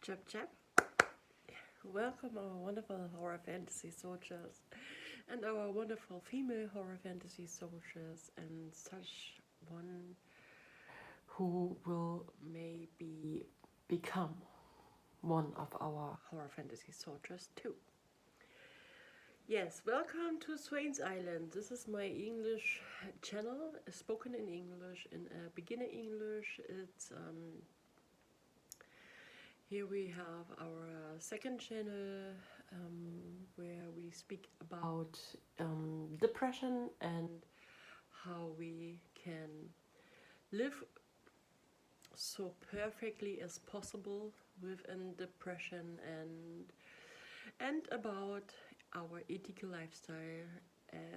Chap chap. Welcome our wonderful horror fantasy soldiers and our wonderful female horror fantasy soldiers and such one who will maybe become one of our horror fantasy soldiers too. Yes, welcome to Swain's Island. This is my English channel, spoken in English, in beginner English. It's Here we have our second channel where we speak about depression and how we can live so perfectly as possible within depression and about our ethical lifestyle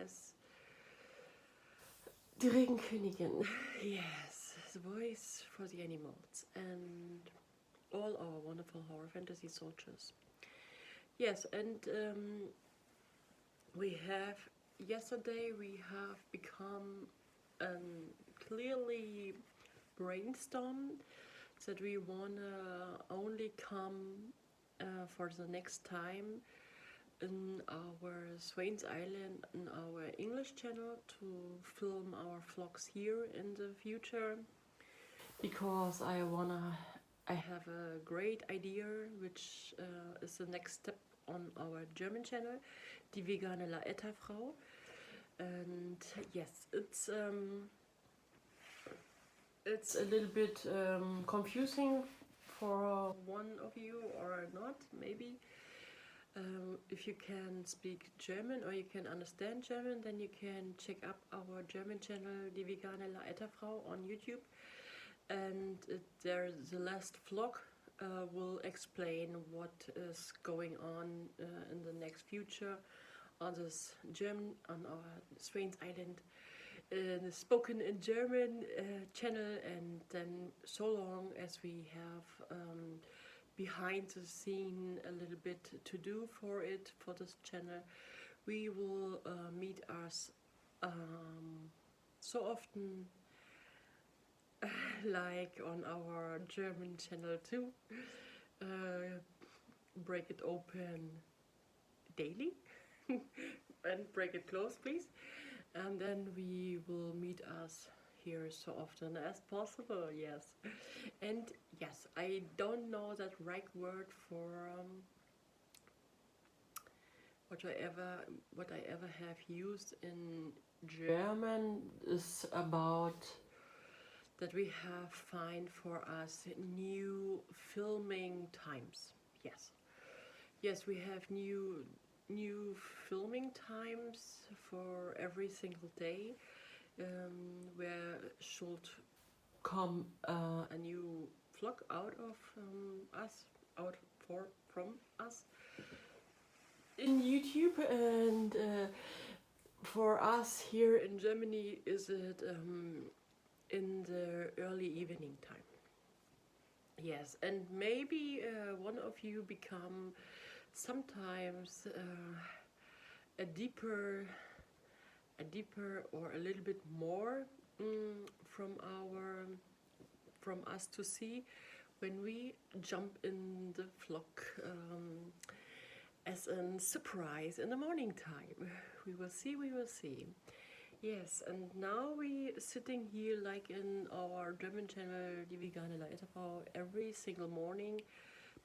as the Regenkönigin. Yes, the voice for the animals and all our wonderful horror fantasy soldiers. Yes, and yesterday we have become clearly brainstormed that we wanna only come for the next time in our Swain's Island in our English channel to film our vlogs here in the future, because I have a great idea, which is the next step on our German channel, Die vegane Laetterfrau. And yes, it's a little bit confusing for one of you or not, maybe. If you can speak German or you can understand German, then you can check up our German channel, Die vegane Laetterfrau, on YouTube. And the last vlog will explain what is going on in the next future on this on our Swain's Island spoken in German channel. And then so long as we have behind the scene a little bit to do for this channel, we will meet us so often like on our German channel too. Break it open daily and break it close, please. And then we will meet us here so often as possible. Yes, and yes, I don't know that right word for what I ever have used in German is about that we have find for us new filming times. Yes, we have new filming times for every single day, where should come a new vlog out of from us in YouTube. And for us here in Germany, is it in the early evening time. Yes, and maybe one of you become sometimes a deeper or a little bit more from us to see when we jump in the vlog as a surprise in the morning time. We will see. Yes, and now we sitting here like in our German channel, Die vegane Laetterfrau, every single morning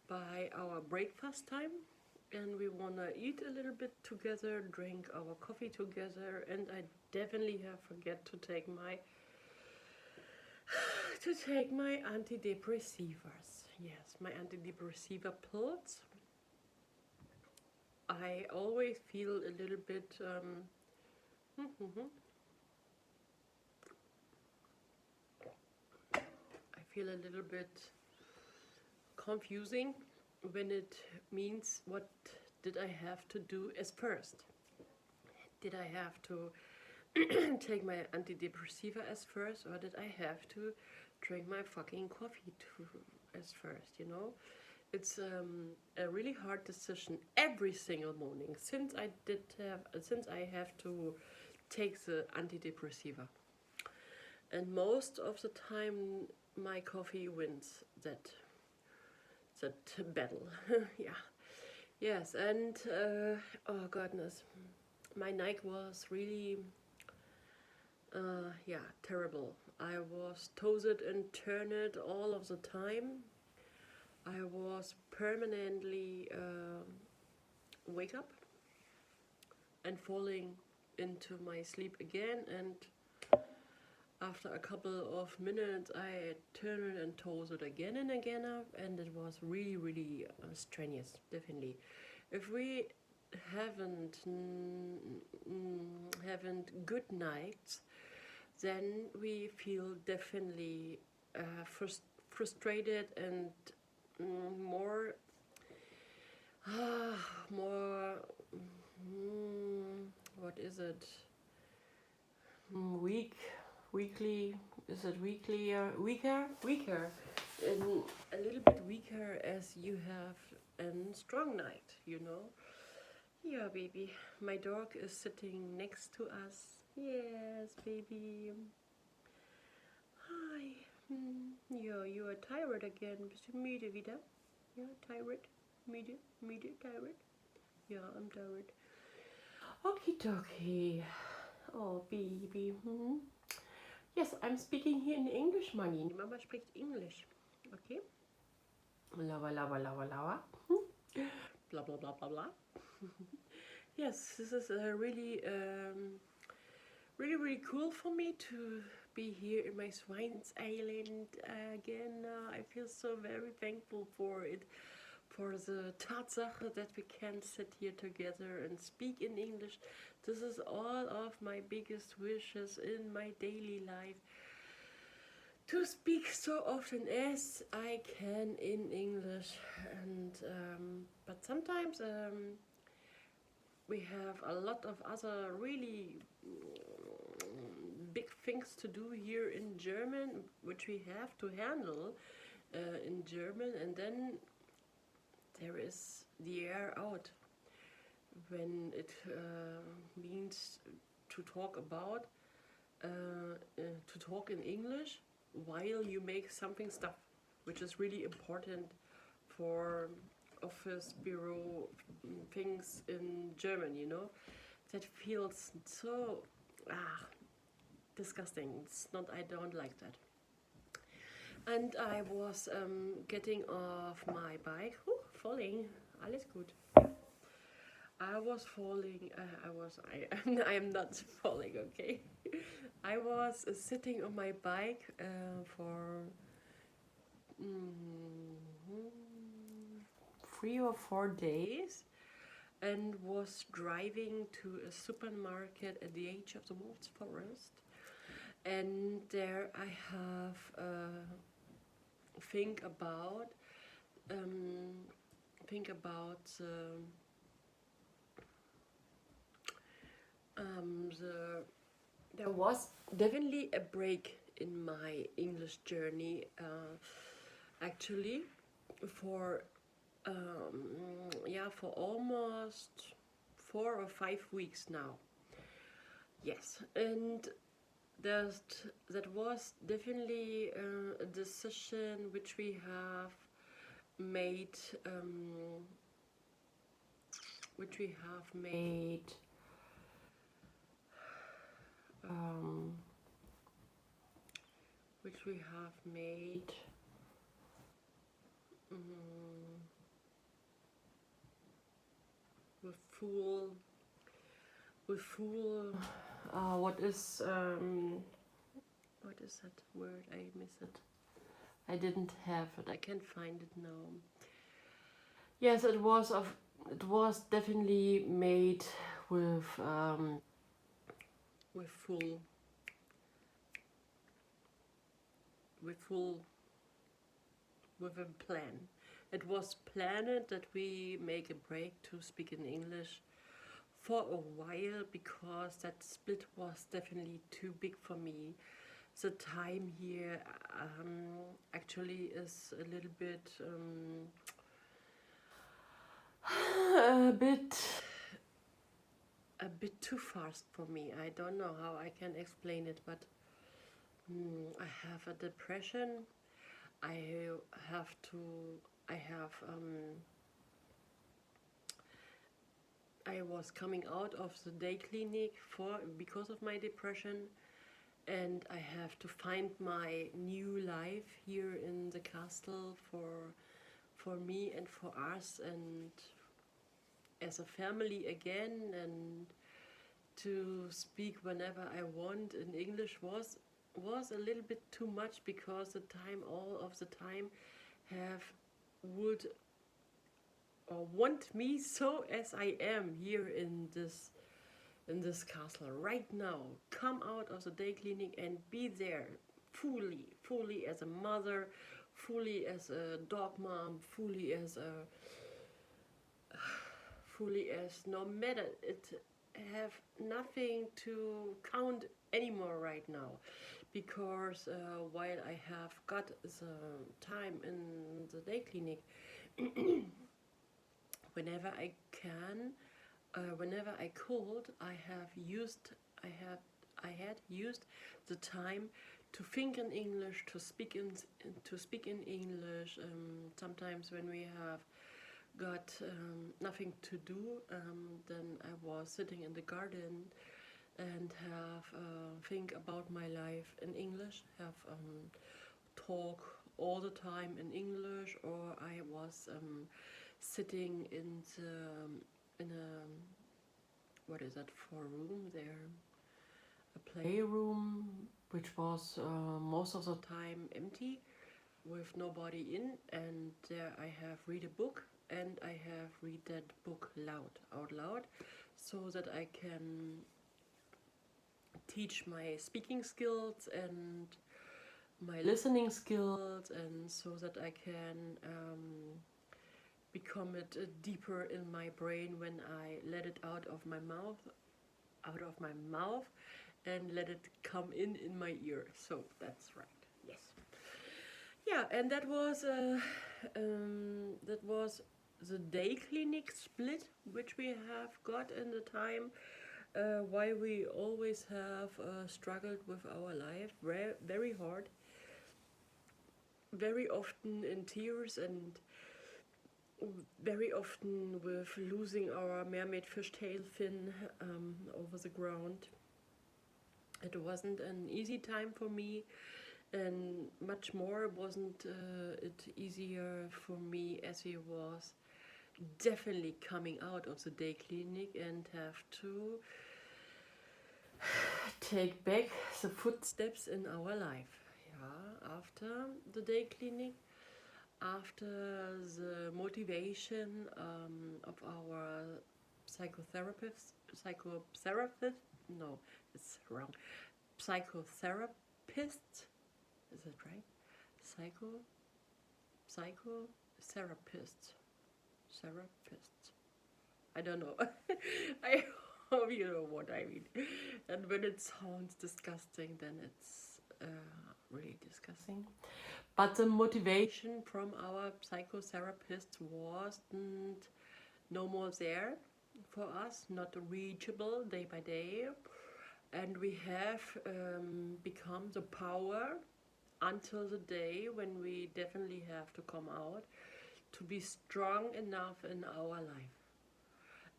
by our breakfast time, and we wanna eat a little bit together, drink our coffee together, and I definitely have forget to take my antidepressivas. Yes, my antidepressiva pills. I always feel a little bit feel a little bit confusing when it means what did I have to do as first. Did I have to take my antidepressiva as first, or did I have to drink my fucking coffee as first, you know? It's a really hard decision every single morning since I have to take the antidepressiva. And most of the time my coffee wins that that battle. Yeah. Yes, and oh goodness, my night was really yeah, terrible. I was tossed and turned all of the time. I was permanently wake up and falling into my sleep again, and after a couple of minutes I turned and tossed again and again up, and it was really really strenuous, definitely. If we haven't good nights, then we feel definitely frustrated and more more what is it, weekly, is it weekly, weaker, and a little bit weaker as you have a strong night, you know. Yeah, baby, my dog is sitting next to us. Yes, baby. Hi. Ja, you are tired again. Bist du müde wieder? Ja, tired. Müde, tired. Ja, I'm tired. Okie dokie. Oh, baby. Yes, I'm speaking here in English, Money. Mama spricht English. Okay? Lava, lava, lava, lava. Blah, blah, blah, blah, blah. Yes, this is really, really cool for me to be here in my Swines Island again. I feel so very thankful for it, for the Tatsache that we can sit here together and speak in English. This is all of my biggest wishes in my daily life, to speak so often as I can in English. And but sometimes we have a lot of other really big things to do here in German, which we have to handle in German, and then there is the air out when it means to talk about to talk in English while you make something stuff, which is really important for office bureau things in German, you know. That feels so disgusting. It's not, I don't like that. And I was getting off my bike, falling, alles gut. I was falling, I am not falling, okay? I was sitting on my bike for 3 or 4 days, and was driving to a supermarket at the edge of the Wolf's Forest, and there I have think about there was definitely a break in my English journey, actually, for for almost 4 or 5 weeks now. Yes, and that was definitely a decision which we have made, which we have made which we have made with full what is that word? I miss it. I didn't have it. I can't find it now. Yes, it was definitely made with full with a plan. It was planned that we make a break to speak in English for a while, because that split was definitely too big for me. The time here actually is a little bit a bit too fast for me. I don't know how I can explain it, but I have a depression. I have to, I have, I was coming out of the day clinic because of my depression, and I have to find my new life here in the castle for me and for us, and as a family again, and to speak whenever I want in English was a little bit too much, because the time, all of the time, have would or want me so as I am here in this castle right now. Come out of the day clinic and be there fully as a mother, fully as a dog mom, fully as no matter, it have nothing to count anymore right now, because while I have got the time in the day clinic, whenever I can, whenever I could, I had used the time to think in English, to speak in English. Sometimes when we have got nothing to do, then I was sitting in the garden and have think about my life in English, have talk all the time in English, or I was sitting in a, what is that for room there, a playroom, which was most of the time empty with nobody in, and there I have read a book, and I have read that book out loud, so that I can teach my speaking skills and my listening skills, and so that I can become it deeper in my brain when I let it out of my mouth, and let it come in my ear. So that's right. Yes. Yeah, and that was the day clinic split, which we have got in the time. Why we always have struggled with our life very hard, very often in tears, and very often with losing our mermaid fishtail fin over the ground. It wasn't an easy time for me, and much more wasn't it easier for me as he was definitely coming out of the day clinic and have to take back the footsteps in our life. Yeah, after the day clinic, after the motivation of our psychotherapist, no, it's wrong, psychotherapist, is it right? Psychotherapist, therapist. I don't know. I hope you know what I mean. And when it sounds disgusting, then it's really disgusting. But the motivation from our psychotherapist wasn't no more there for us, not reachable day by day. And we have become the power until the day when we definitely have to come out, to be strong enough in our life.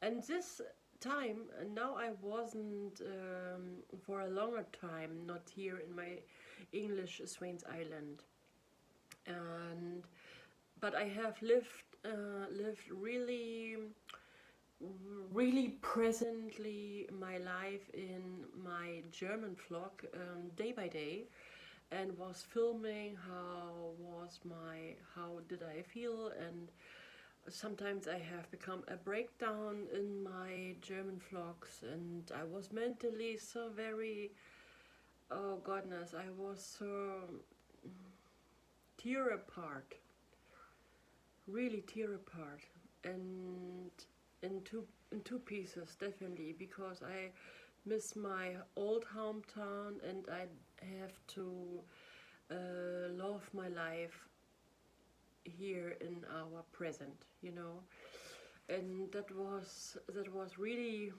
And this time, now I wasn't for a longer time not here in my English Swains Island, and but I have lived really presently my life in my German vlog, day by day, and was filming how did I feel, and sometimes I have become a breakdown in my German vlogs, and I was mentally so very, oh goodness, I was so tear apart, really tear apart, and in two pieces definitely, because I miss my old hometown, and I have to love my life here in our present, you know. And that was really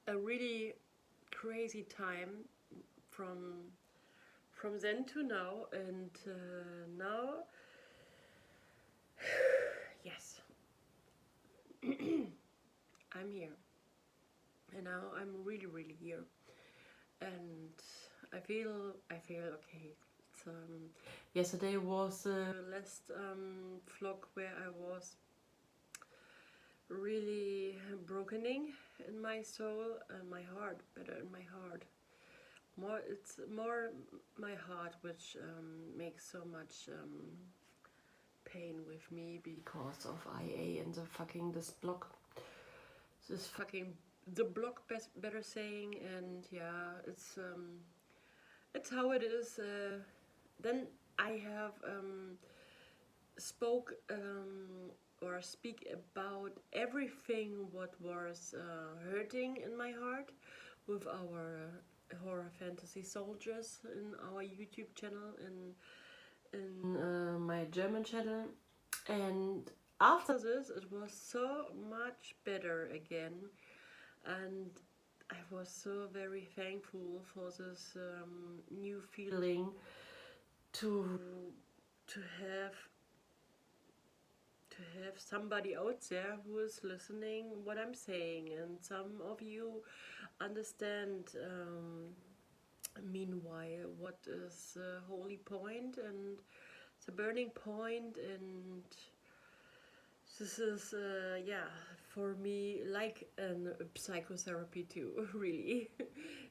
a really crazy time from from then to now, and now, yes, I'm here, and now I'm really here, and I feel okay. It's, yesterday was the last vlog where I was really brokening in my soul and my heart, better in my heart. It's more my heart which makes so much pain with me because of IA and the fucking this fucking the block better saying, and yeah, it's how it is. Then I have spoke or speak about everything what was hurting in my heart with our horror fantasy soldiers in our YouTube channel, in my German channel, and after this it was so much better again, and I was so very thankful for this new feeling to to have somebody out there who is listening what I'm saying, and some of you understand meanwhile what is the holy point and the burning point, and this is yeah, for me like a psychotherapy too. Really.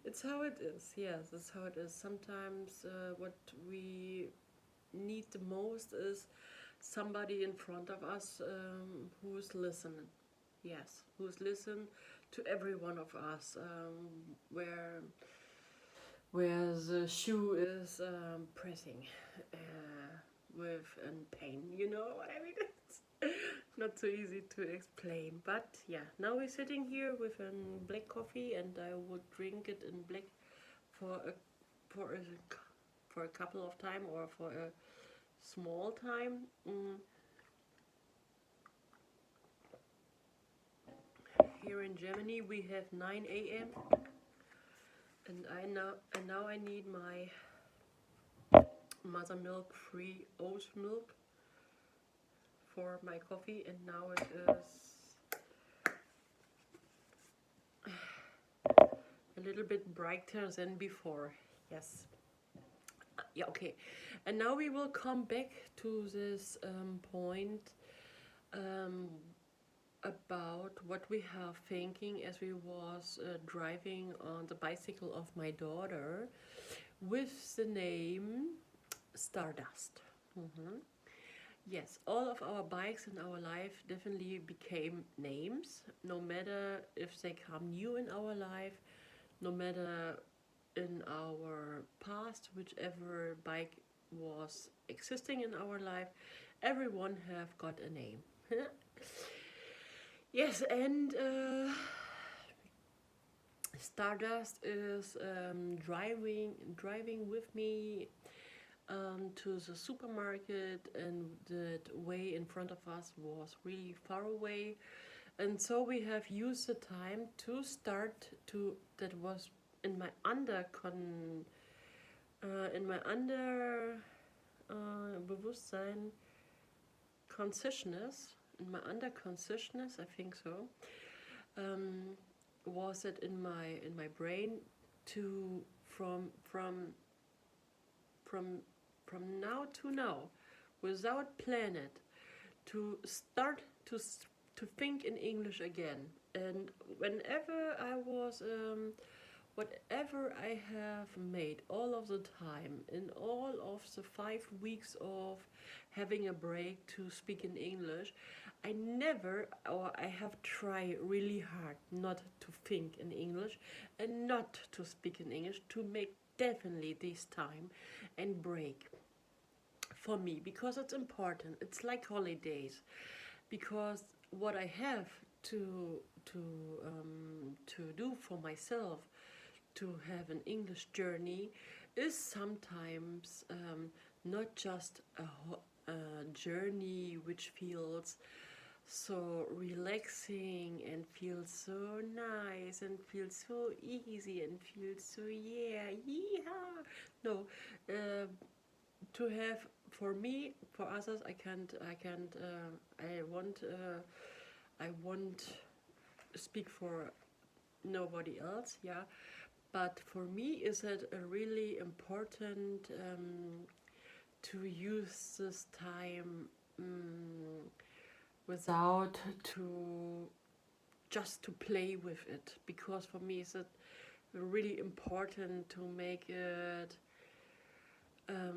It's how it is. Yes, it's how it is. Sometimes what we need the most is somebody in front of us who's listening. Yes, who's listen to every one of us, where the shoe is pressing with pain. You know what I mean? It's not so easy to explain, but yeah. Now we're sitting here with a black coffee, and I would drink it in black for a for a for a couple of time, or for a small time. Here in Germany we have 9 a.m. and now I need my mother milk free oat milk for my coffee, and now it is a little bit brighter than before. Yes. Yeah, okay. And now we will come back to this point about what we have thinking as we was driving on the bicycle of my daughter with the name Stardust. Yes, all of our bikes in our life definitely became names, no matter if they come new in our life, no matter in our past, whichever bike was existing in our life, everyone have got a name. Yes, and Stardust is driving with me to the supermarket, and that way in front of us was really far away, and so we have used the time to start to, that was in my Bewusstsein, consciousness, in my under consciousness, I think so, was it in my brain to from now to now, without planet, to start to think in English again. And whenever I was whatever I have made all of the time, in all of the 5 weeks of having a break to speak in English, I never, or I have tried really hard not to think in English and not to speak in English, to make definitely this time and break for me, because it's important. It's like holidays, because what I have to do for myself, to have an English journey, is sometimes not just a journey which feels so relaxing and feels so nice and feels so easy and feels so yeehaw. No, uh, to have for me, for others, I won't speak for nobody else, yeah. But for me, is it a really important to use this time without to just to play with it, because for me it's really important to make it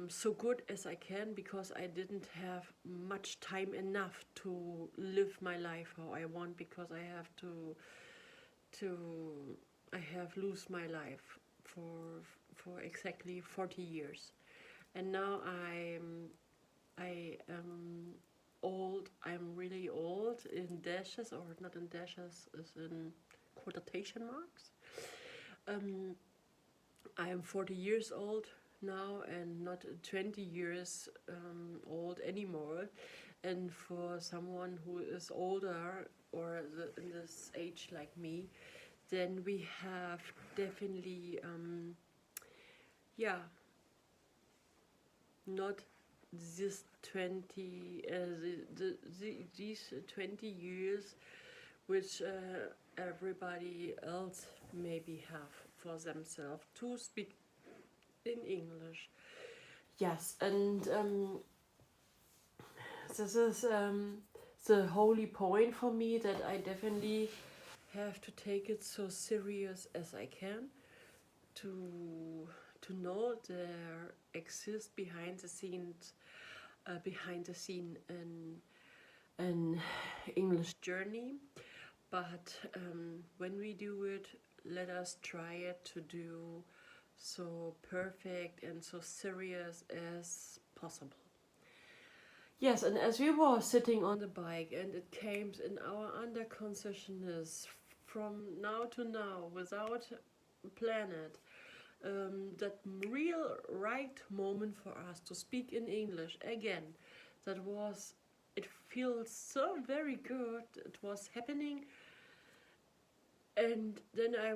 so good as I can, because I didn't have much time enough to live my life how I want, because to I have lose my life for exactly 40 years, and now I am old. I'm really old in dashes, or not in dashes, is in quotation marks. Um, I am 40 years old now and not 20 years old anymore. And for someone who is older or in this age like me, then we have definitely, yeah, not this 20, these 20 years which everybody else maybe have for themselves to speak in English. Yes, and this is the holy point for me, that I definitely have to take it so serious as I can to know there exists behind the scene an English journey. But when we do it, let us try it to do so perfect and so serious as possible. Yes, and as we were sitting on the bike and it came in our under consciousness from now to now without plan it, that real right moment for us to speak in English again, that was, it feels so very good, it was happening. And then I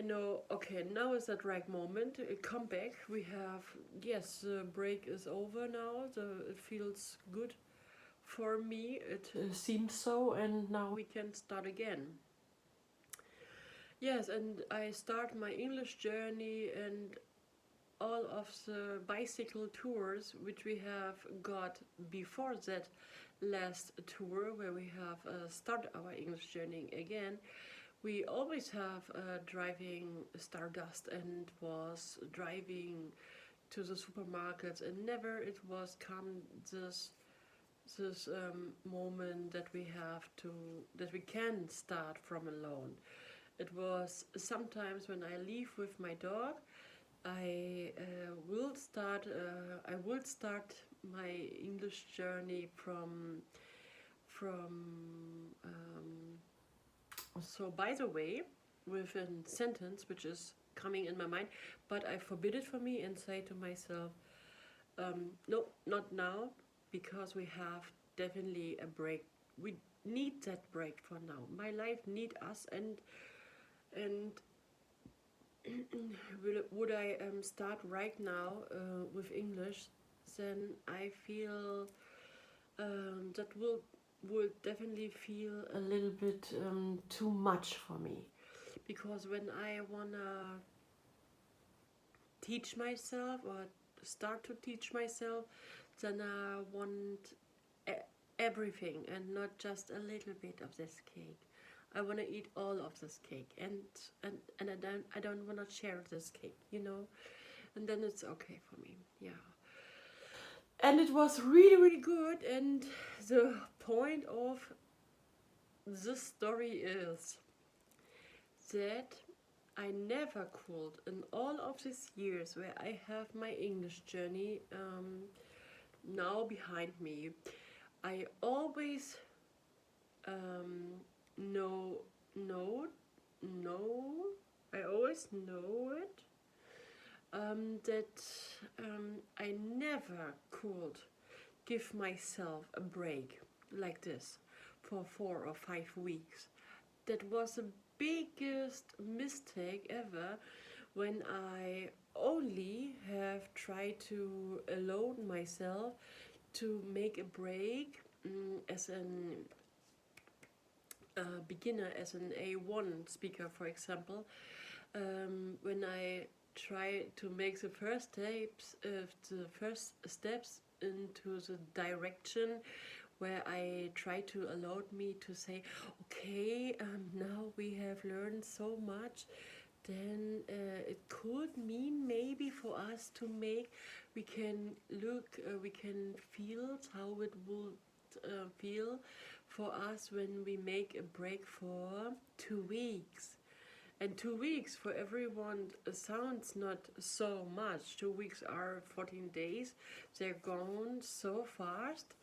know, okay, now is that right moment. Come back. We have, yes, the break is over now. It feels good for me. It seems so, and now we can start again. Yes, and I start my English journey and all of the bicycle tours which we have got before that last tour, where we have started our English journey again. We always have driving Stardust and was driving to the supermarkets, and never it was come this moment that we can start from alone. It was sometimes when I leave with my dog, I will start my English journey from so, by the way, with a sentence which is coming in my mind, but I forbid it for me and say to myself, no, not now, because we have definitely a break. We need that break for now. My life need us, and would I start right now with English, then I feel that will definitely feel a little bit too much for me, because when I wanna teach myself or start to teach myself, then I want everything and not just a little bit of this cake. I want to eat all of this cake, and I don't want to share this cake, and then it's okay for me. Yeah. And it was really, really good. And the point of this story is that I never could, in all of these years where I have my English journey now behind me, I always know, know, know, I always know it, that I never could give myself a break like this for 4 or 5 weeks. That was the biggest mistake ever, when I only have tried to allow myself to make a break, as an beginner, as an A1 speaker, for example. When I try to make the first steps into the direction where I try to allow me to say, okay, now we have learned so much, then it could mean maybe for us to make, we can look, we can feel how it would feel for us when we make a break for 2 weeks. And 2 weeks for everyone sounds not so much. 2 weeks are 14 days. They're gone so fast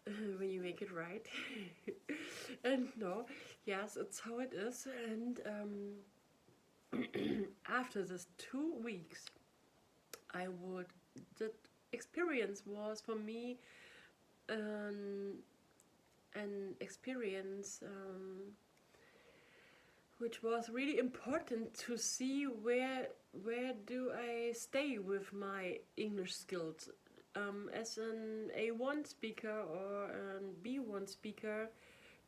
when you make it right. And no, yes, it's how it is. And after this 2 weeks, that experience was for me an experience which was really important to see where do I stay with my English skills. As an A1 speaker or an B1 speaker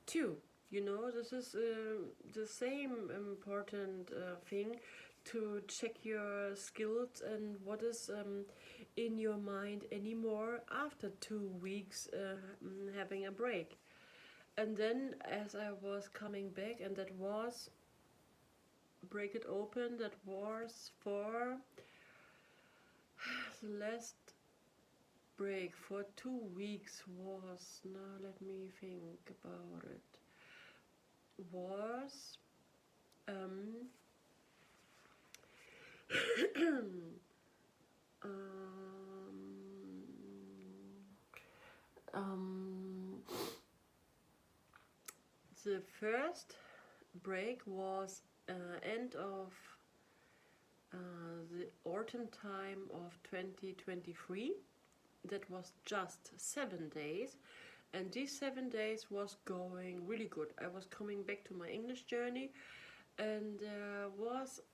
too. You know, this is the same important thing, to check your skills and what is in your mind anymore after 2 weeks having a break. And then as I was coming back, and that was break it open, that was for the last break for 2 weeks was, now let me think about it, was um, the first break was end of the autumn time of 2023. That was just 7 days, and these 7 days was going really good. I was coming back to my English journey, and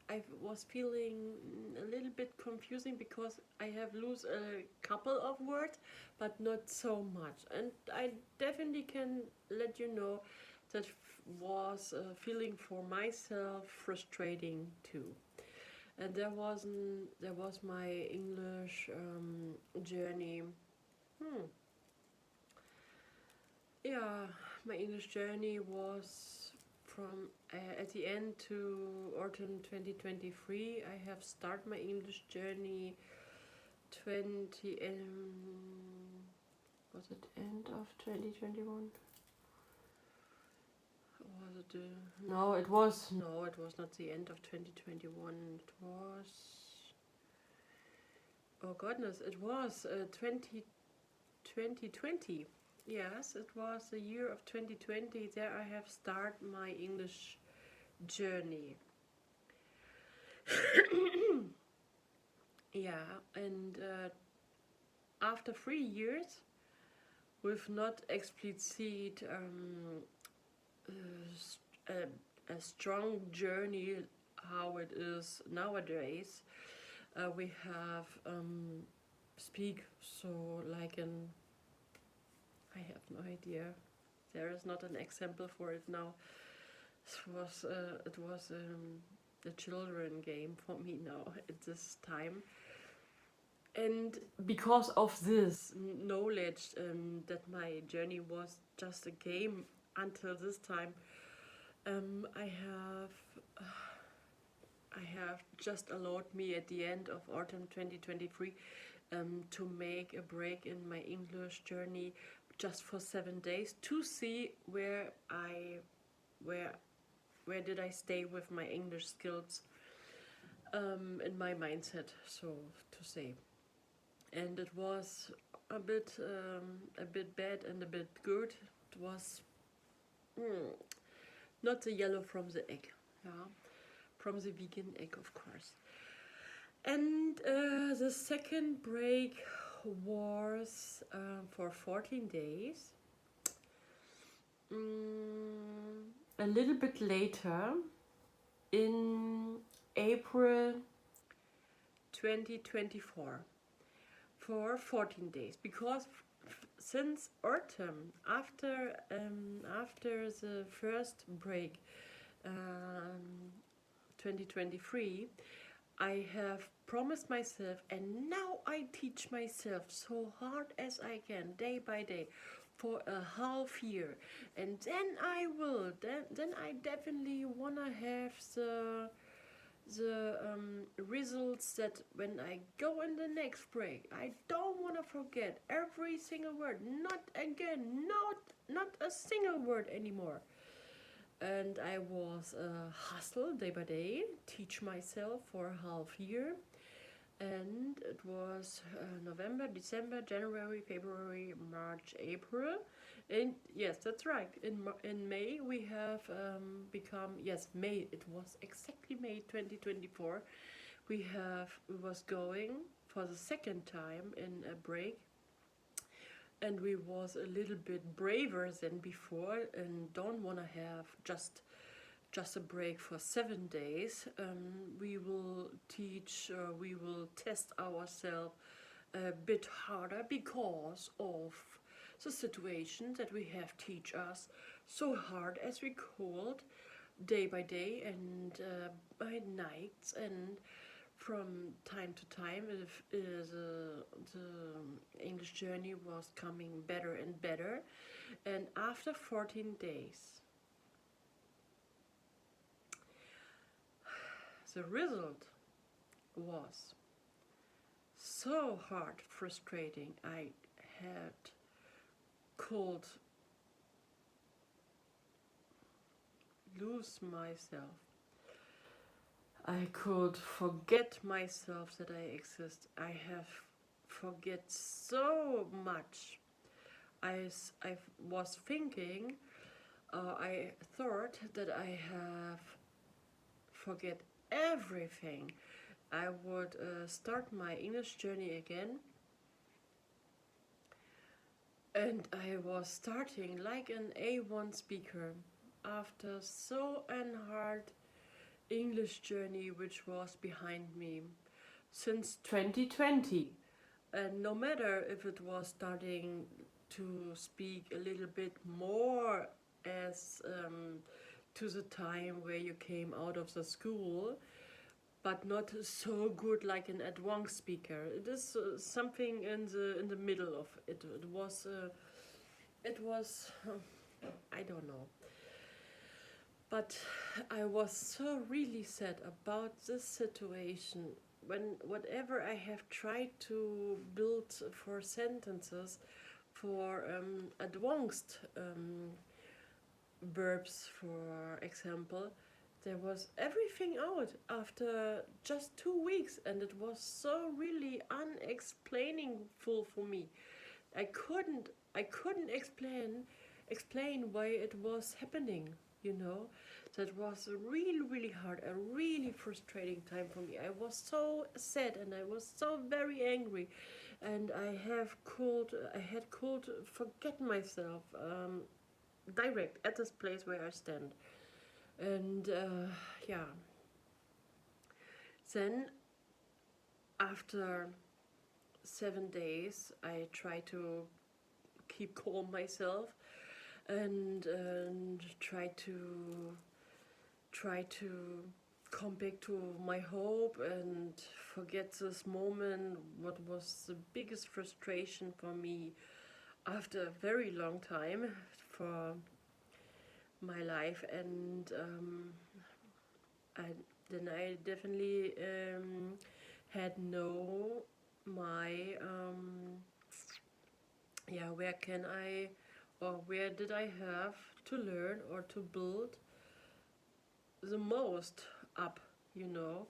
I was feeling a little bit confusing because I have lose a couple of words, but not so much. And I definitely can let you know that was a feeling for myself frustrating too. And there was my English journey. Yeah, my English journey was from at the end to autumn 2023. I have started my English journey 20 was it end of 2021? Was it no, it was not the end of 2021. It was, oh goodness, it was 2020. Yes, it was the year of 2020. There I have started my English journey. Yeah, and after 3 years with not explicit a strong journey how it is nowadays, we have speak so like an, I have no idea, there is not an example for it now. It was a children game for me now at this time. And because of this knowledge that my journey was just a game until this time, I have just allowed me at the end of autumn 2023 to make a break in my English journey just for 7 days to see where did I stay with my English skills in my mindset, so to say. And it was a bit bad and a bit good. It was not the yellow from the egg, yeah, from the vegan egg, of course. And the second break was for 14 days. a little bit later, in April 2024, for 14 days, because since autumn, after the first break, 2023, I have promised myself, and now I teach myself so hard as I can, day by day, for a half year, and then I will. Then I definitely wanna have the results, that when I go in the next break, I don't want to forget every single word. Not again, not a single word anymore. And I was hustle day by day, teach myself for a half year. And it was November, December, January, February, March, April. And yes, that's right. In May we have become, yes, May. It was exactly May 2024. We was going for the second time in a break, and we was a little bit braver than before, and don't want to have just a break for 7 days. We will teach, we will test ourselves a bit harder because of the situation that we have teach us so hard as we could, day by day and by nights, and from time to time if, the English journey was coming better and better. And after 14 days, the result was so hard, frustrating. I had could lose myself. I could forget myself that I exist. I have forget so much. I was thinking, I thought that I have forget everything. I would start my English journey again, and I was starting like an A1 speaker after so an hard English journey which was behind me since 2020. And no matter if it was starting to speak a little bit more as to the time where you came out of the school, but not so good like an advanced speaker. It is something in the middle of it. It was I don't know. But I was so really sad about this situation. When whatever I have tried to build for sentences, for advanced verbs, for example, there was everything out after just 2 weeks, and it was so really unexplainingful for me. I couldn't explain why it was happening, you know. That was really really hard, a really frustrating time for me. I was so sad and I was so very angry, and I had could forget myself direct at this place where I stand. And yeah, then after 7 days I try to keep calm myself, and try to come back to my hope and forget this moment, what was the biggest frustration for me after a very long time for my life. And I, then I definitely had know my yeah, where can I, or where did I have to learn or to build the most up, you know,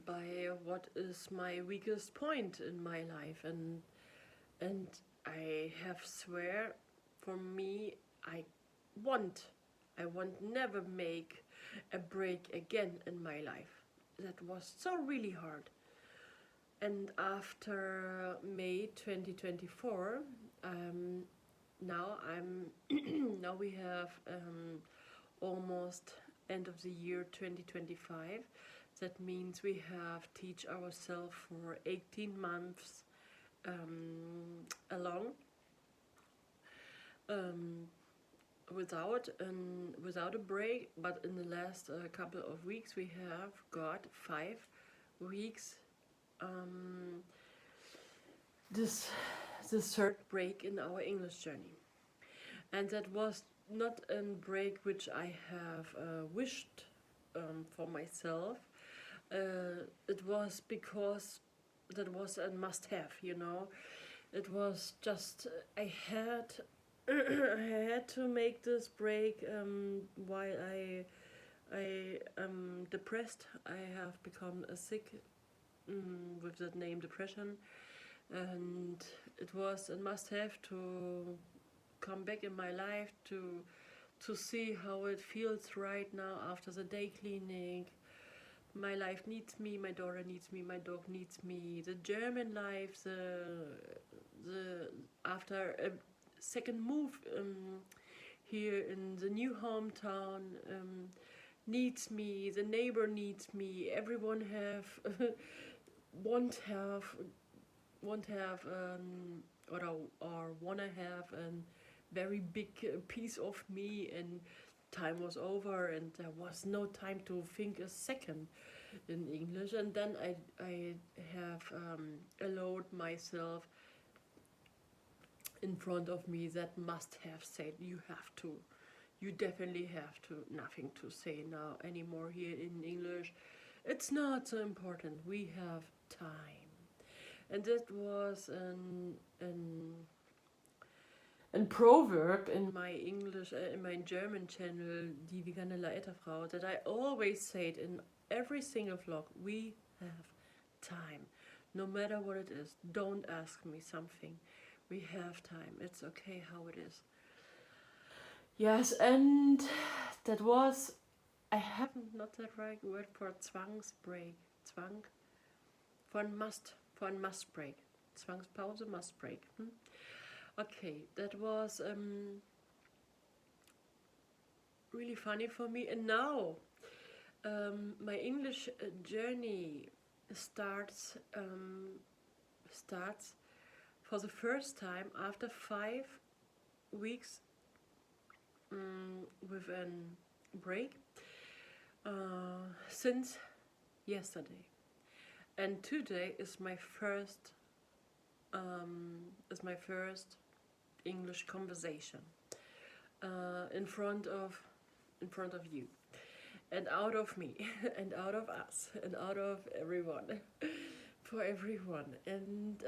by what is my weakest point in my life. And I have swear, for me, want I want never make a break again in my life. That was so really hard. And after May 2024, now I'm now we have almost end of the year 2025. That means we have teach ourselves for 18 months along, without a break. But in the last couple of weeks we have got 5 weeks, this the third break in our English journey. And that was not a break which I have wished for myself. It was because that was a must-have, you know. It was just I had I had to make this break while I am depressed. I have become sick with that name depression, and it was a must-have to come back in my life to see how it feels right now after the day cleaning. My life needs me, my daughter needs me, my dog needs me. The German life, the after a second move here in the new hometown needs me. The neighbor needs me. Everyone have won't have or wanna have a very big piece of me, and time was over and there was no time to think a second in English. And then I have allowed myself in front of me that must have said you definitely have to, nothing to say now anymore here in English. It's not so important, we have time. And that was an proverb in my English, in my German channel, Die Vegane Leiterfrau, that I always said in every single vlog: we have time. No matter what it is, don't ask me something. We have time. It's okay how it is. Yes, and that was, I haven't, not that right word for Zwangsbreak. Zwang, for a must break. Zwangspause, must break. Okay, that was really funny for me. And now my English journey starts for the first time after 5 weeks with a break since yesterday. And today is my first English conversation in front of you, and out of me, and out of us, and out of everyone, for everyone. And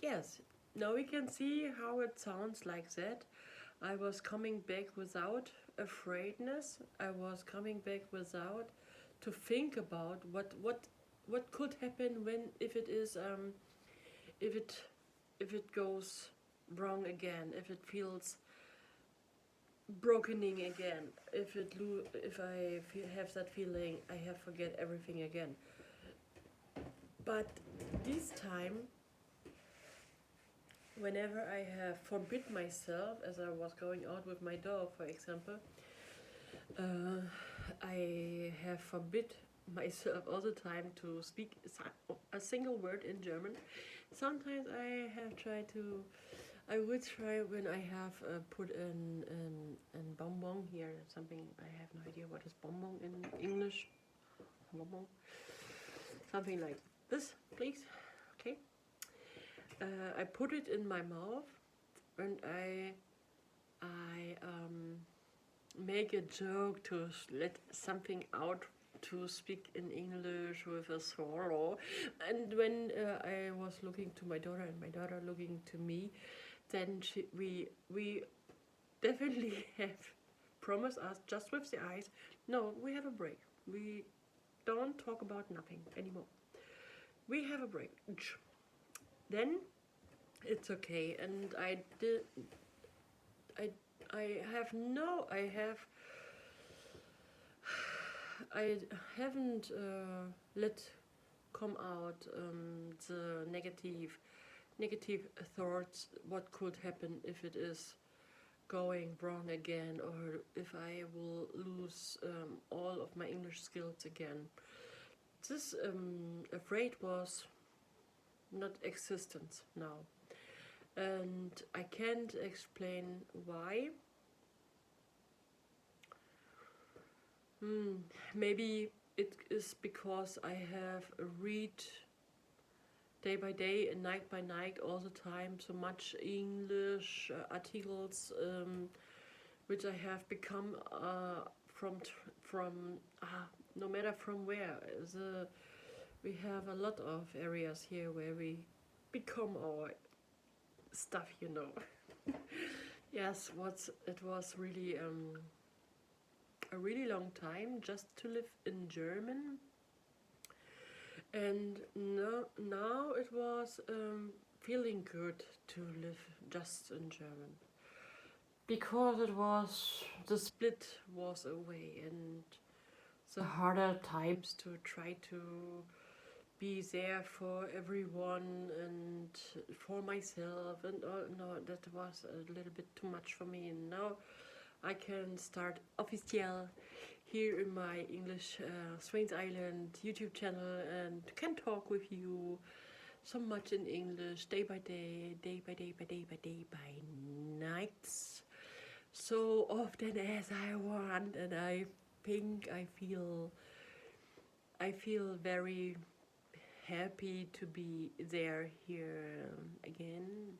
yes, now we can see how it sounds like that. I was coming back without afraidness. I was coming back without to think about what could happen when, if it is if it goes wrong again, if it feels brokening again, if I have that feeling I have forget everything again. But this time, whenever I have forbid myself, as I was going out with my dog, for example, I have forbid myself all the time to speak a single word in German. Sometimes I have tried to. I would try when I have put an bonbon here. Something, I have no idea what is bonbon in English. Bonbon. Something like this, please. Okay. I put it in my mouth and I make a joke to let something out, to speak in English with a swallow. And when I was looking to my daughter and my daughter looking to me, then we definitely have promised us just with the eyes, no, we have a break. We don't talk about nothing anymore. We have a break. Then it's okay. And I haven't let come out the negative thoughts, what could happen if it is going wrong again, or if I will lose all of my English skills again. This afraid was not existent now, and I can't explain why. Maybe it is because I have read day by day and night by night all the time so much English articles, which I have become from no matter from where. We have a lot of areas here where we become our stuff, you know. Yes, it was really a really long time just to live in German, and now it was feeling good to live just in German, because the split was away, and the harder times to try to be there for everyone and for myself, and no, that was a little bit too much for me. And now I can start official here in my English Swains Island YouTube channel and can talk with you so much in English day by day, day by day by day by day by nights, so often as I want. And I think I feel very happy to be there here again.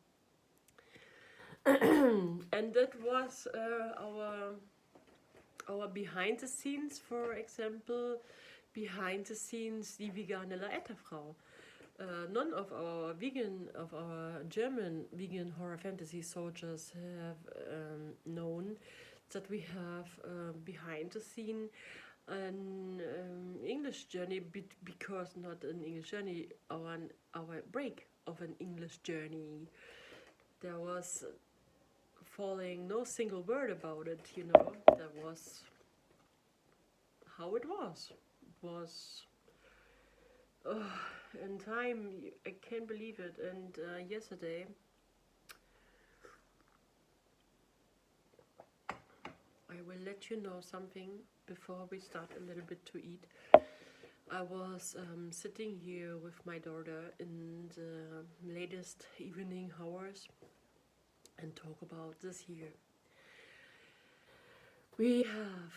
And that was our behind the scenes, for example, behind the scenes, die vegane Laetterfrau. None of our German vegan horror fantasy soldiers have known that we have behind the scene an English journey, because not an English journey, our break of an English journey. There was falling no single word about it, you know. That was how it was. It was in time, I can't believe it. And yesterday I will let you know something before we start a little bit to eat. I was sitting here with my daughter in the latest evening hours and talk about this year. We have,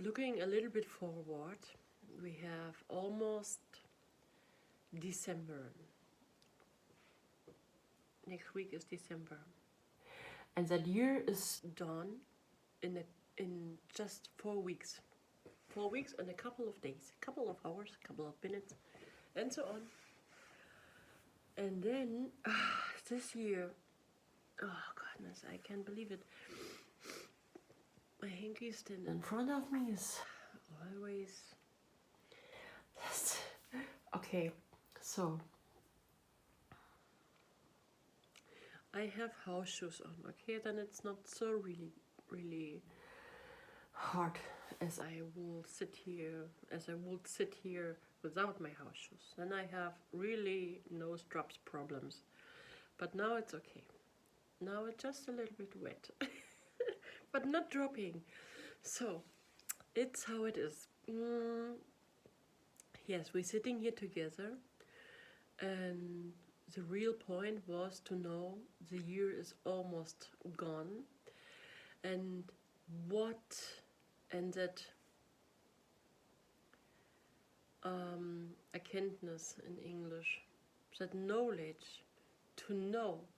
looking a little bit forward, we have almost December. Next week is December. And that year is done in just 4 weeks. 4 weeks and a couple of days, a couple of hours, a couple of minutes, and so on. And then this year, oh goodness, I can't believe it. My hanky stand in front of me is always okay. So I have house shoes on. Okay, then it's not so really hard as I would sit here without my house shoes. Then I have really nose drops problems. But now it's okay. Now it's just a little bit wet, but not dropping. So it's how it is. Yes, we're sitting here together, and the real point was to know the year is almost gone, and that erkenntnis in English, that knowledge, to know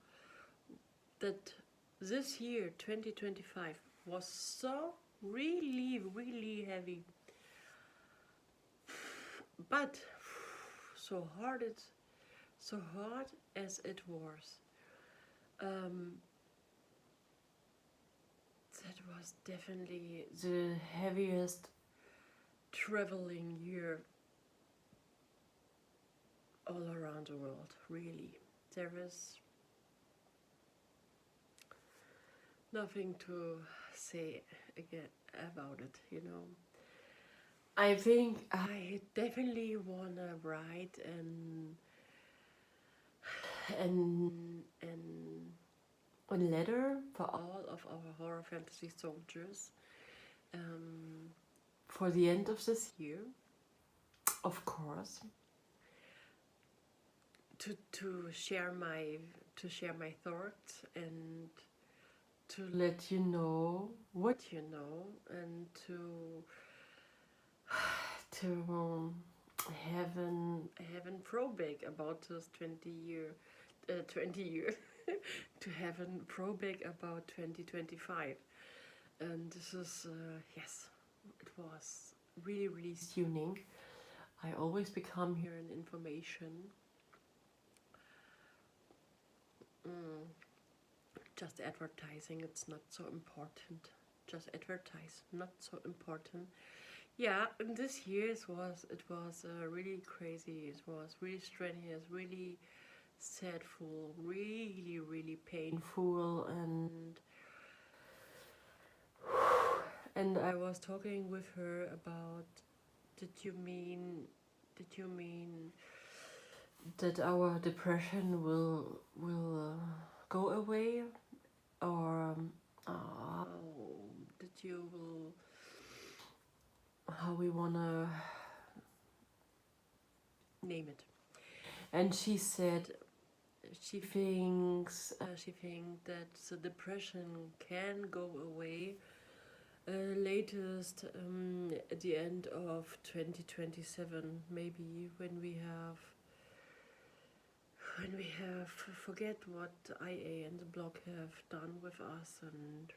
that this year 2025 was so really heavy, but so hard as it was. That was definitely the heaviest traveling year all around the world, really. There is nothing to say again about it, you know. I think I definitely wanna write and a letter for all of our horror fantasy soldiers for the end of this year, of course, to share my thoughts and to let you know what you know, and to have an throwback about this 20 year to have an throwback about 2025. And this is yes, it was really stunning. I always become here in information. Just advertising, it's not so important. Just advertise, not so important. Yeah, and this year it was really crazy. It was really strenuous, really sadful, really painful, and I was talking with her about, did you mean that our depression will go away, or did you will how we wanna name it? And she said she thinks that the depression can go away latest at the end of 2027, maybe when we have forget what IA and the block have done with us, and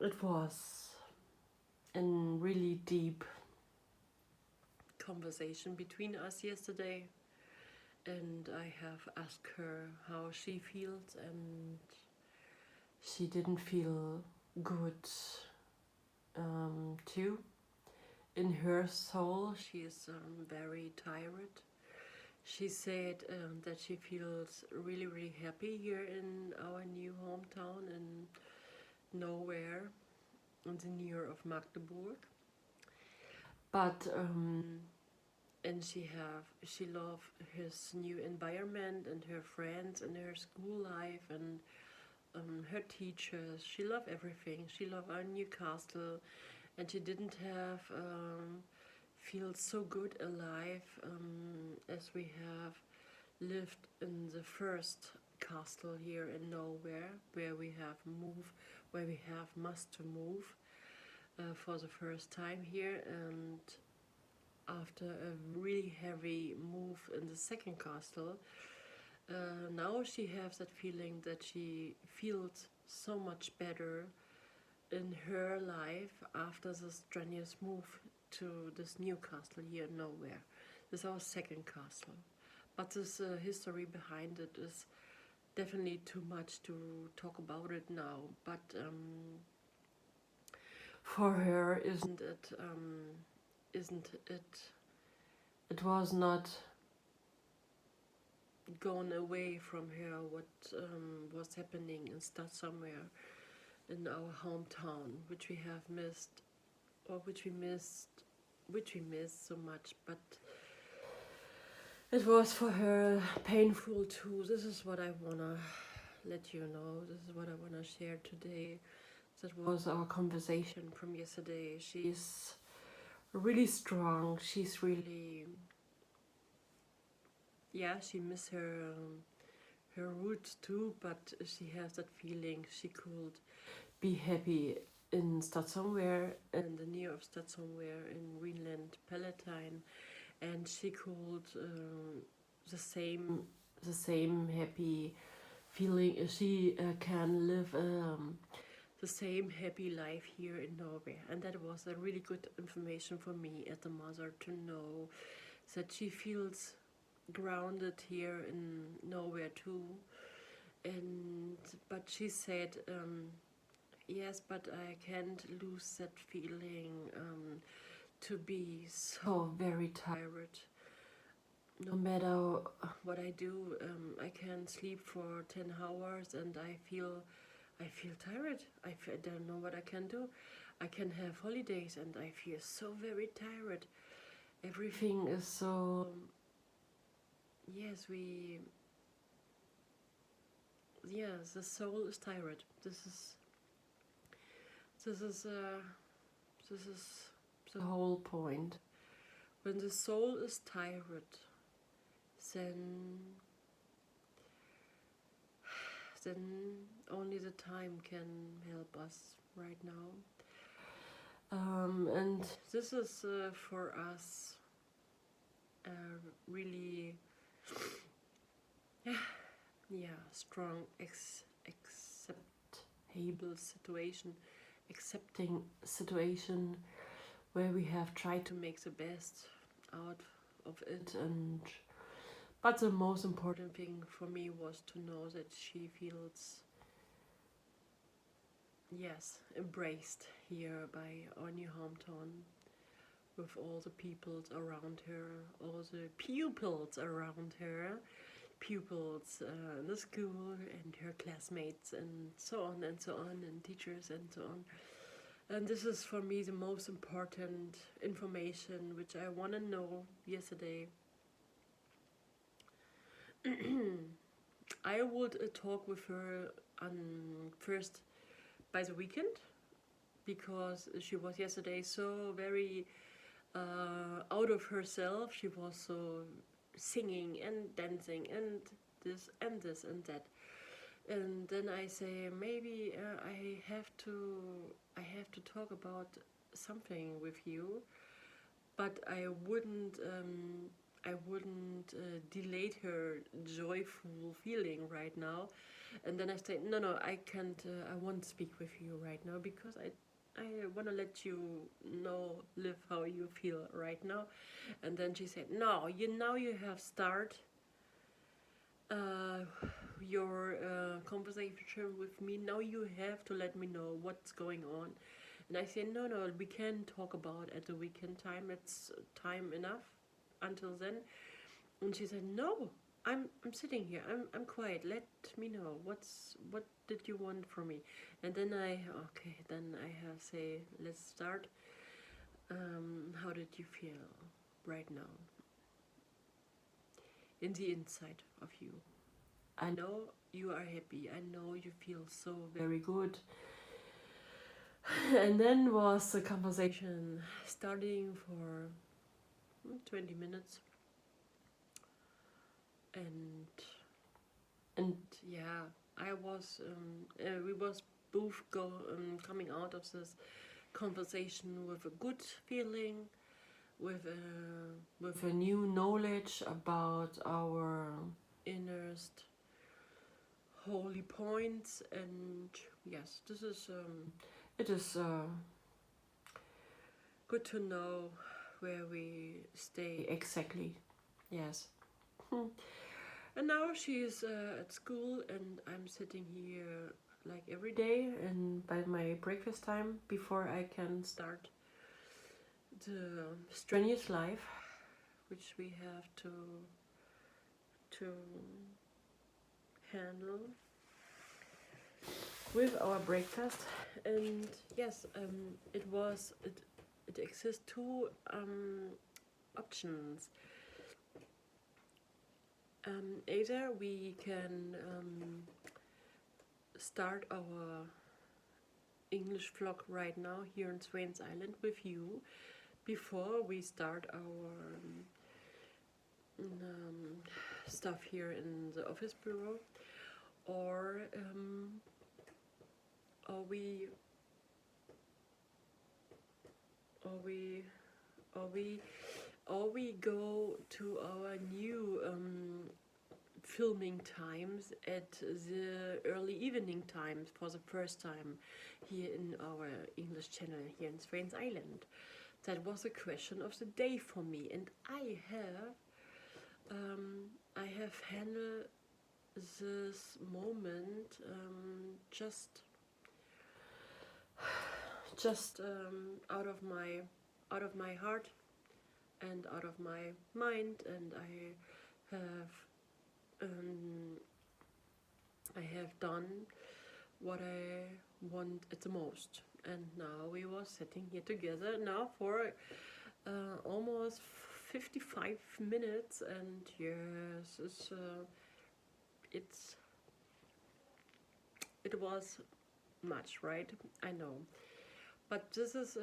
it was a really deep conversation between us yesterday, and I have asked her how she feels, and she didn't feel good too. In her soul, she is very tired. She said that she feels really happy here in our new hometown in nowhere, in the near of Magdeburg. But and she loved his new environment and her friends and her school life and her teachers. She loved everything. She loved our new castle, and she didn't have feel so good alive as we have lived in the first castle here in nowhere, where we have must to move for the first time here, and after a really heavy move in the second castle, now she has that feeling that she feels so much better in her life after this strenuous move to this new castle here in nowhere. This is our second castle, but this history behind it is definitely too much to talk about it now. But for her, isn't it? It was not gone away from her what was happening in Stad somewhere in our hometown, which we have missed, or which we missed so much. But it was for her painful too. This is what I wanna let you know. This is what I wanna share today. That was our conversation from yesterday. She's really strong. She's really, yeah, she miss her roots too, but she has that feeling she could be happy in Stad somewhere, in the near of Stad somewhere in Greenland, Palatine, and she could the same happy feeling. She can live the same happy life here in Norway, and that was a really good information for me as a mother to know that she feels grounded here in nowhere too. And but she said, yes, but I can't lose that feeling to be so very tired. No matter what I do, I can sleep for 10 hours and I feel tired. I don't know what I can do. I can have holidays and I feel so very tired. Everything is so, yes, yes, the soul is tired. This is this is the whole point. When the soul is tired, then only the time can help us right now. And this is for us a really strong acceptable situation, accepting situation where we have tried to make the best out of it. And but the most important thing for me was to know that she feels embraced here by our new hometown, with all the people around her, all the pupils around her, pupils in the school and her classmates and so on and so on, and teachers and so on. And this is for me the most important information which I want to know yesterday. I would talk with her on first by the weekend, because she was yesterday so very out of herself. She was so singing and dancing and this and this and that. And then I say, maybe I have to talk about something with you, but I wouldn't delete her joyful feeling right now. And then I say, no, I can't. I won't speak with you right now, because I want to let you live how you feel right now. And then she said, no, now you have start your conversation with me. Now you have to let me know what's going on. And I said, no, we can talk about at the weekend time. It's time enough until then. And she said, no, I'm sitting here. I'm quiet. Let me know what did you want from me. And then I have say, let's start. How did you feel right now in the inside of you? I know you are happy. I know you feel so very good. And then was the conversation starting for 20 minutes. And yeah, I was we was both coming out of this conversation with a good feeling, with a new knowledge about our innerst holy points. And yes, this is it is good to know where we stay exactly. Yes. And now she is at school, and I'm sitting here like every day and by my breakfast time before I can start the strenuous life which we have to handle with our breakfast. And yes, it exists two options. Either we can start our English vlog right now here in Swains Island with you before we start our stuff here in the office bureau, or we go to our new filming times at the early evening times for the first time here in our English channel here in Swains Island. That was a question of the day for me, and I have handled this moment just out of my heart and out of my mind, and I have done what I want at the most. And now we were sitting here together now for almost 55 minutes, and yes, it's it was much, right? I know. But this is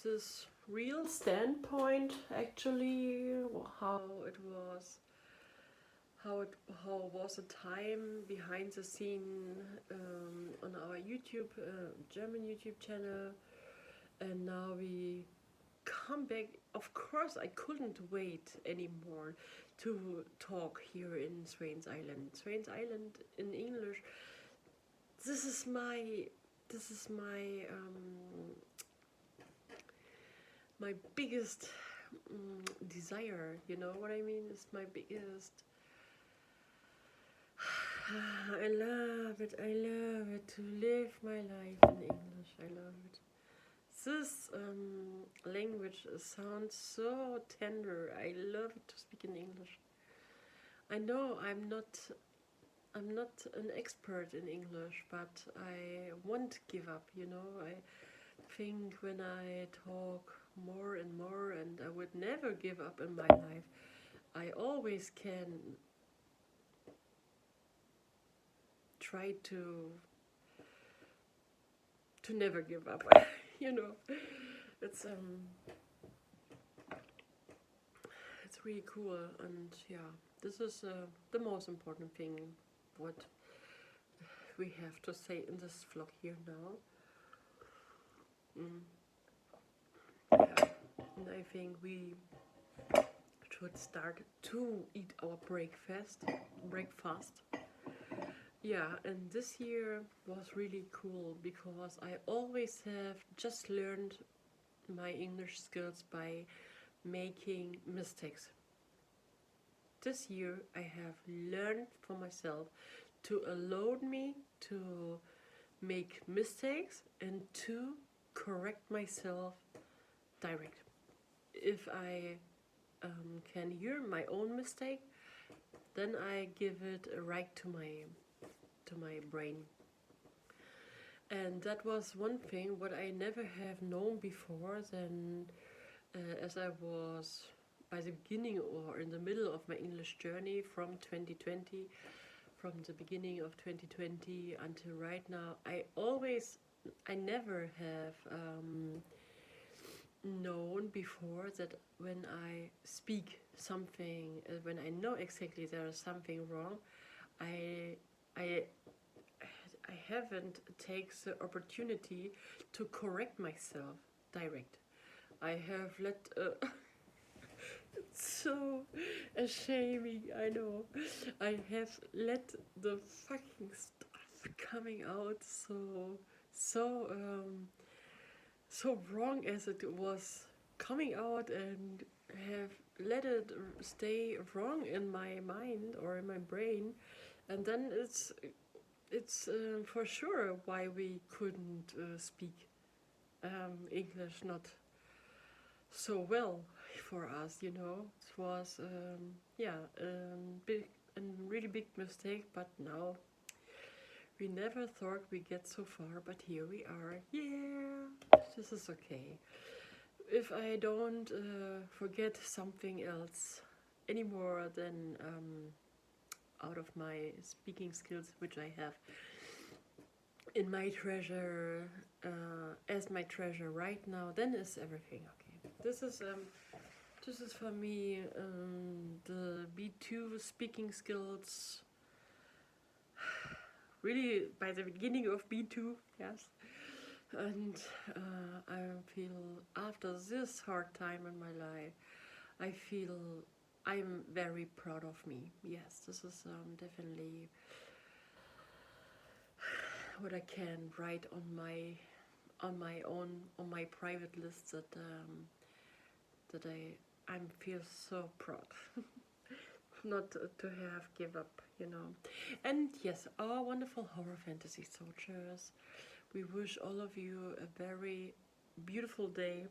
this real standpoint actually how it was, how was the time behind the scene on our YouTube German YouTube channel, and now we come back. Of course, I couldn't wait anymore to talk here in Swains Island. Swains Island in English. This is my my biggest desire. You know what I mean? It's my biggest. I love it. I love it to live my life in English. I love it. This language sounds so tender. I love it to speak in English. I know I'm not an expert in English, but I won't give up, you know. I think when I talk more and more, and I would never give up in my life, I always can try to never give up. You know, it's really cool, and yeah, this is the most important thing what we have to say in this vlog here now. Yeah, and I think we should start to eat our breakfast. Yeah, and this year was really cool because I always have just learned my English skills by making mistakes. This year I have learned for myself to allow me to make mistakes and to correct myself direct. If I can hear my own mistake, then I give it a right to my brain. And that was one thing what I never have known before. Then as I was by the beginning or in the middle of my English journey from 2020, from the beginning of 2020 until right now, I never have known before that when I speak something, when I know exactly there is something wrong, I haven't taken the opportunity to correct myself direct. I have let it's so shaming, I know. I have let the fucking stuff coming out so wrong as it was coming out, and have let it stay wrong in my mind or in my brain, and then it's for sure why we couldn't speak English not so well for us, you know. It was big and really big mistake, but now we never thought we get so far, but here we are. Yeah, this is okay. If I don't forget something else anymore than out of my speaking skills, which I have in my treasure, as my treasure right now, then is everything okay. This is for me the B2 speaking skills. Really, by the beginning of B2, yes. And I feel after this hard time in my life, I feel I'm very proud of me. Yes, this is definitely what I can write on my own, on my private list, that I feel so proud not to have give up, you know. And yes, our wonderful horror fantasy soldiers, we wish all of you a very beautiful day.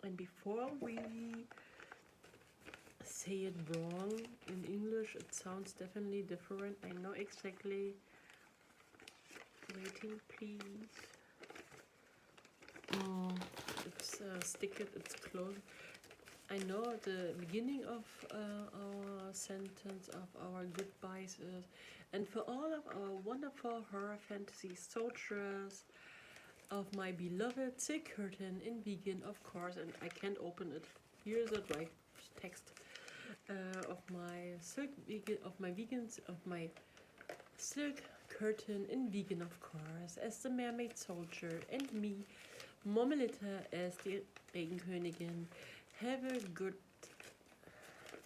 And before we say it wrong in English, it sounds definitely different. I know exactly. Waiting, please. It's stick it. It's closed. I know the beginning of our sentence of our goodbyes is, and for all of our wonderful horror fantasy soldiers of my beloved silk curtain in vegan, of course, and I can't open it. Here's a dry text of my silk vegan, of my silk curtain in vegan, of course, as the mermaid soldier, and me, Mommelita, as the Regenkönigin. Have a good.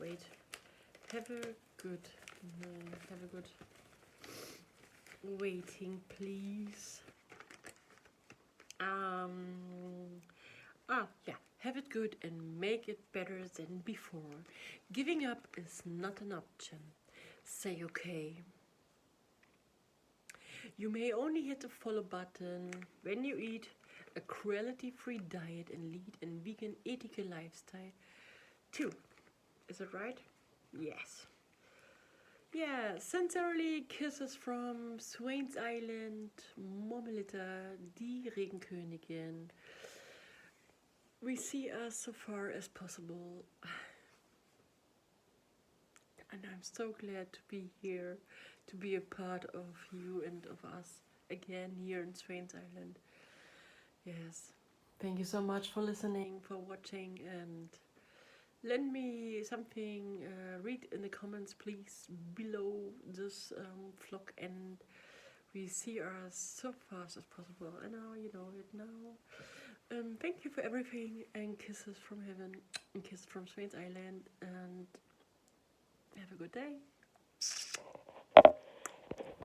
Wait. Have a good. Have a good. Waiting, please. Yeah. Have it good and make it better than before. Giving up is not an option. Say okay. You may only hit the follow button when you eat a cruelty-free diet and lead a vegan ethical lifestyle. 2. Is it right? Yes. Yeah, sincerely kisses from Swains Island, Mommelita, die Regenkönigin. We see us so far as possible. And I'm so glad to be here, to be a part of you and of us again here in Swains Island. Yes. Thank you so much for listening, for watching, and lend me something. Read in the comments, please, below this vlog, and we see us so fast as possible. I know you know it now. Thank you for everything, and kisses from heaven, and kisses from Swains Island, and have a good day.